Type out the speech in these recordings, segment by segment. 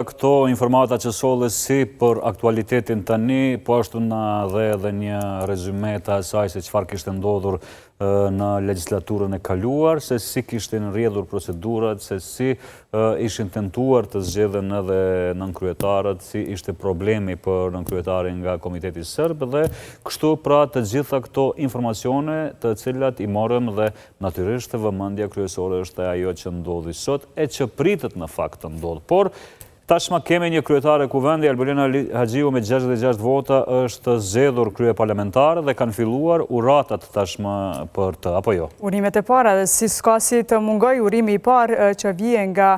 Këto informata që solle si për aktualitetin tani, po ashtu na dhe edhe një rezume të asaj se çfarë kishte ndodhur në legjislaturën e kaluar, se si kishte rrjedhur procedurat, se si ishin tentuar të zgjedhen edhe nënkryetarët, si ishte problemi për nënkryetarin nga Komiteti Serb dhe kështu pra të gjitha këto informacione të cilat i morëm dhe natyrisht vëmendja kryesore është ajo që ndodhi sot e që pritet në fakt të ndodh. Por tashma kemi një kryetare kuvendi, Albolena Haxhiu me 66 vota është zgjedhur krye parlamentare dhe kanë filluar uratat tashma për të, apo jo? Urimet e para dhe si s'ka si të mungoj urimi i parë që vije nga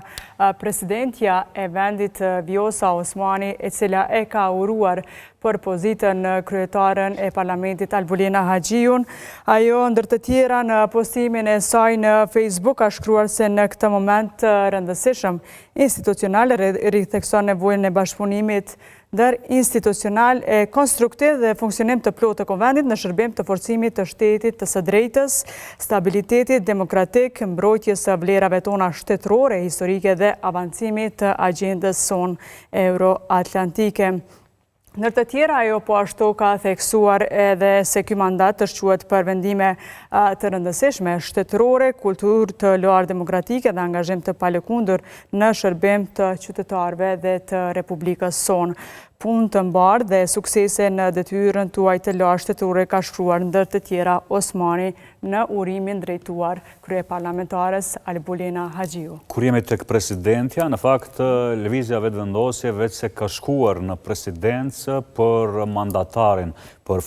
presidentja e vendit Vjosa Osmani, e cila e ka uruar për pozitën kryetaren e parlamentit Albolena Haxhiun. Ajo ndër të tjera në postimin e saj në Facebook ka shkruar se në këtë moment rëndësishëm institucional rithekson nevojën e bashkëpunimit ndër institucional e konstruktiv dhe funksionim të plotë të konvendit në shërbim të forcimit të shtetit të së drejtës, stabilitetit demokratik, mbrojtjes së vlerave tona shtetërore, historike dhe avancimit të agjendës sonë euroatlantike. Ndër të tjera, ajo po ashtu ka theksuar edhe se ky mandat të shquhet për vendime të rëndësishme shtetërore, kulturë të lartë demokratike dhe angazhim të palëkundur në shërbim të qytetarëve dhe të Republikës sonë. Punë të mbarë dhe suksese në detyrën tuaj të lartë shtetërore ka shkruar ndër të tjera Osmani në urimin drejtuar kryeparlamentares Albolena Haxhiu. Kur jemi tek presidentja, në fakt lëvizja vetëvendosje vetë se ka shkuar në presidencë për mandatarin, për